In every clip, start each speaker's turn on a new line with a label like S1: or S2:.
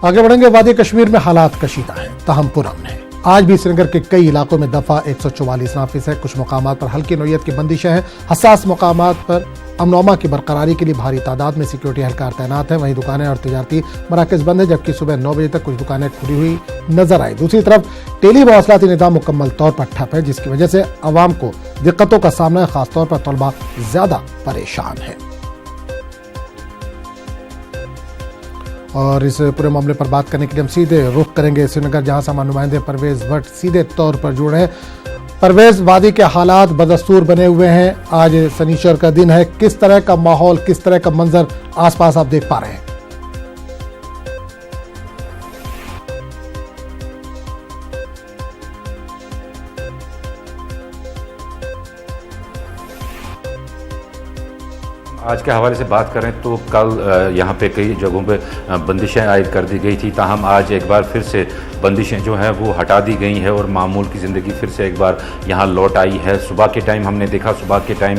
S1: आगे बढ़ेंगे। वादी कश्मीर में हालात कशीदा हैं, ताहम पुरअमन है। आज भी श्रीनगर के कई इलाकों में दफा 144 नाफिज है। कुछ मकामात पर हल्की नौयत की बंदिशें हैं। हसास मकामात पर अमन की बरकरारी के लिए भारी तादाद में सिक्योरिटी एहलकार तैनात हैं। वहीं दुकानें और तिजारती मराकज बंद है, जबकि सुबह 9 बजे तक कुछ दुकानें खुली हुई नजर आई। दूसरी तरफ टेली मवासलाती निज़ाम मुकम्मल तौर पर ठप है, जिसकी वजह से अवाम को दिक्कतों का सामना है। खासतौर पर तलबा ज्यादा परेशान है। और इस पूरे मामले पर बात करने के लिए हम सीधे रुख करेंगे श्रीनगर, जहां से हमारे नुमाइंदे परवेज भट्ट सीधे तौर पर जुड़े हैं। परवेज, वादी के हालात बदस्तूर बने हुए हैं। आज शनिश्चर का दिन है, किस तरह का माहौल, किस तरह का मंजर आसपास आप देख पा रहे हैं?
S2: आज के हवाले से बात करें तो कल यहाँ पे कई जगहों पे बंदिशें आयद कर दी गई थी, ताहम आज एक बार फिर से बंदिशें जो हैं वो हटा दी गई हैं और मामूल की ज़िंदगी फिर से एक बार यहाँ लौट आई है। सुबह के टाइम हमने देखा, सुबह के टाइम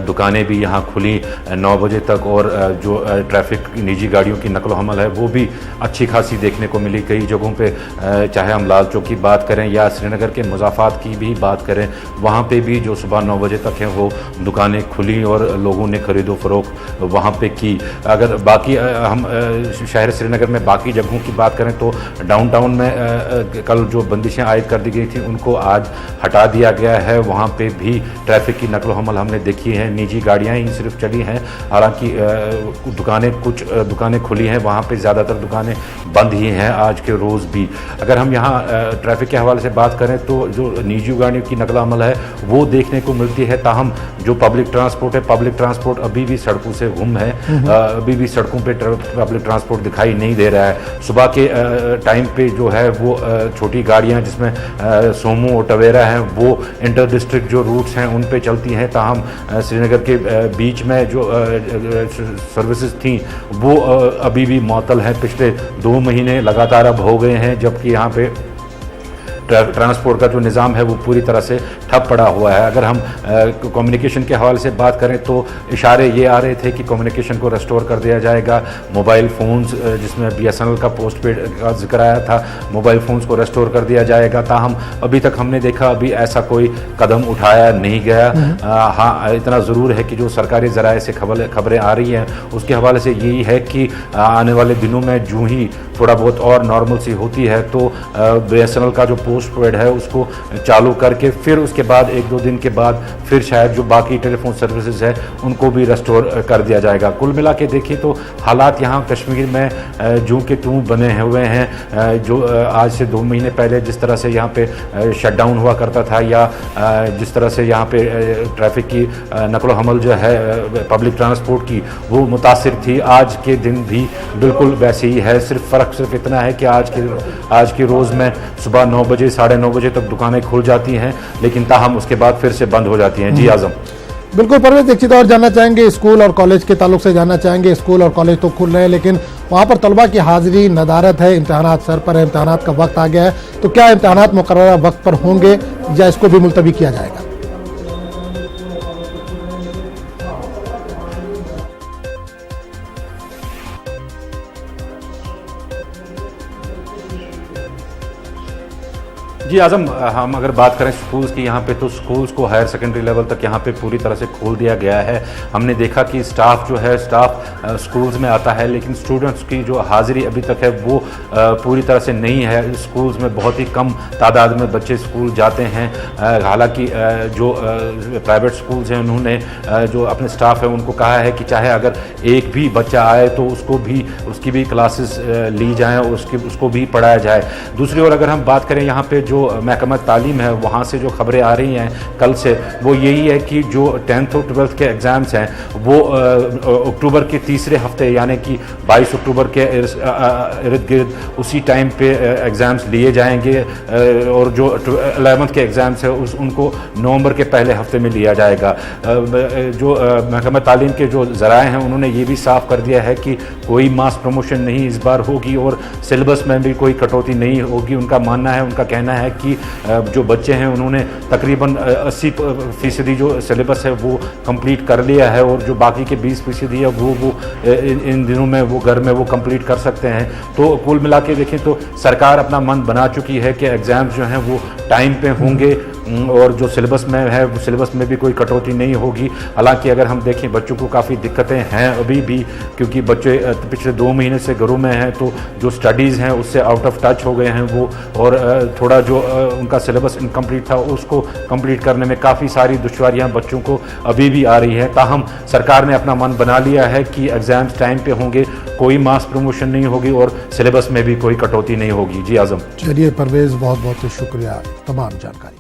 S2: दुकानें भी यहाँ खुली 9 बजे तक, और जो ट्रैफिक निजी गाड़ियों की नकलो हमल है वो भी अच्छी खासी देखने को मिली। कई जगहों पर चाहे हम लाल चौक की बात करें या श्रीनगर के मुज़ाफ़ात की भी बात करें, वहाँ पर भी जो सुबह 9 बजे तक हैं वो दुकानें खुली और लोगों ने खरीदो फ़रोख्त वहाँ पे की। अगर बाकी हम शहर श्रीनगर में बाकी जगहों की बात करें तो डाउनटाउन में कल जो बंदिशें आयद कर दी गई थी उनको आज हटा दिया गया है। वहाँ पे भी ट्रैफिक की नकलो हमल हमने देखी है, निजी गाड़ियाँ ही सिर्फ चली हैं। हालांकि कुछ दुकानें खुली हैं, वहाँ पे ज़्यादातर दुकानें बंद ही हैं आज के रोज़ भी। अगर हम यहाँ ट्रैफिक के हवाले से बात करें तो जो निजी गाड़ियों की नकलो हमल है वो देखने को मिलती है, ताहम जो पब्लिक ट्रांसपोर्ट है, पब्लिक ट्रांसपोर्ट अभी भी सड़कों से गुम है। अभी भी सड़कों पे पब्लिक ट्रांसपोर्ट दिखाई नहीं दे रहा है। सुबह के टाइम पे जो है वो छोटी गाड़ियां जिसमें सोमो और टवेरा हैं वो इंटर डिस्ट्रिक्ट जो रूट्स हैं उन पे चलती हैं, ताहम श्रीनगर के बीच में जो सर्विसेज थी वो अभी भी मुअत्तल हैं। पिछले 2 महीने लगातार अब हो गए हैं, जबकि यहाँ पे ट्रांसपोर्ट का जो निज़ाम है वो पूरी तरह से ठप पड़ा हुआ है। अगर हम कम्युनिकेशन के हवाले से बात करें तो इशारे ये आ रहे थे कि कम्युनिकेशन को रेस्टोर कर दिया जाएगा। मोबाइल फ़ोन्स जिसमें BSNL का पोस्ट पेड का जिक्र आया था, मोबाइल फ़ोन्स को रेस्टोर कर दिया जाएगा, ताहम अभी तक हमने देखा अभी ऐसा कोई कदम उठाया नहीं गया। हाँ, इतना ज़रूर है कि जो सरकारी ज़राए से खबरें आ रही हैं उसके हवाले से यही है कि आने वाले दिनों में जो ही थोड़ा बहुत और नॉर्मल सी होती है तो BSNL का जो पोस्ट पेड है उसको चालू करके फिर उसके बाद 1-2 दिन के बाद फिर शायद जो बाकी टेलीफोन सर्विसेज है उनको भी रेस्टोर कर दिया जाएगा। कुल मिला के देखिए तो हालात यहाँ कश्मीर में जूं के तूं बने हुए हैं। जो आज से 2 महीने पहले जिस तरह से यहाँ पे शटडाउन हुआ करता था या जिस तरह से यहाँ पे ट्रैफिक की नकलो हमल जो है पब्लिक ट्रांसपोर्ट की वो मुतासिर थी, आज के दिन भी बिल्कुल वैसे ही है। सिर्फ इतना है कि आज के रोज़ में सुबह 9 बजे 9:30 बजे तक दुकानें खुल जाती हैं, लेकिन ताहम उसके बाद फिर से बंद हो जाती हैं। जी आजम।
S1: बिल्कुल परवेज, एक चीज़ और जानना चाहेंगे, स्कूल और कॉलेज के ताल्लुक से जानना चाहेंगे। स्कूल और कॉलेज तो खुल रहे हैं लेकिन वहाँ पर तलबा की हाजिरी नदारत है, इम्तहानात सर पर है, इम्तहानात का वक्त आ गया है, तो क्या इम्तहानात मुकर्ररा वक्त पर होंगे या इसको भी मुलतवी किया जाएगा?
S2: जी आजम, हम अगर बात करें स्कूल्स की यहाँ पे तो स्कूल्स को हायर सेकेंडरी लेवल तक यहाँ पे पूरी तरह से खोल दिया गया है। हमने देखा कि स्टाफ जो है स्कूल्स में आता है, लेकिन स्टूडेंट्स की जो हाज़िरी अभी तक है वो पूरी तरह से नहीं है। स्कूल्स में बहुत ही कम तादाद में बच्चे स्कूल जाते हैं। हालांकि जो प्राइवेट स्कूल्स हैं उन्होंने जो अपने स्टाफ है उनको कहा है कि चाहे अगर एक भी बच्चा आए तो उसकी भी क्लासेस ली जाएँ, उसको भी पढ़ाया जाए। दूसरी ओर अगर हम बात करें यहाँ पे जो महकमा तालीम है वहाँ से जो खबरें आ रही हैं कल से, वो यही है कि जो 10th और 12th के एग्ज़ाम्स हैं वो अक्टूबर के तीसरे हफ्ते यानी कि 22 अक्टूबर के इर्द गिर्द उसी टाइम पे एग्ज़ाम्स लिए जाएंगे, और जो 11th के एग्ज़ाम्स है उनको नवंबर के पहले हफ्ते में लिया जाएगा। जो महकमा तालीम के जो ज़राए हैं उन्होंने ये भी साफ कर दिया है कि कोई मास प्रमोशन नहीं इस बार होगी और सिलेबस में भी कोई कटौती नहीं होगी। उनका मानना है, उनका कहना है है कि जो बच्चे हैं उन्होंने तकरीबन 80% जो सिलेबस है वो कंप्लीट कर लिया है और जो बाकी के 20% है वो इन दिनों में वो घर में वो कंप्लीट कर सकते हैं। तो कुल मिला के देखें तो सरकार अपना मन बना चुकी है कि एग्ज़ाम्स जो हैं वो टाइम पे होंगे और जो सिलेबस में है वो सिलेबस में भी कोई कटौती नहीं होगी। हालांकि अगर हम देखें बच्चों को काफ़ी दिक्कतें हैं अभी भी, क्योंकि बच्चे पिछले 2 महीने से घरों में हैं, तो जो स्टडीज़ हैं उससे आउट ऑफ टच हो गए हैं वो, और थोड़ा जो उनका सिलेबस इनकम्प्लीट था उसको कंप्लीट करने में काफ़ी सारी दुश्वारियाँ बच्चों को अभी भी आ रही है। ताहम सरकार ने अपना मन बना लिया है कि एग्ज़ाम्स टाइम पे होंगे, कोई मास प्रमोशन नहीं होगी और सिलेबस में भी कोई कटौती नहीं होगी। जी आज़म।
S1: चलिए परवेज़, बहुत बहुत शुक्रिया तमाम जानकारी।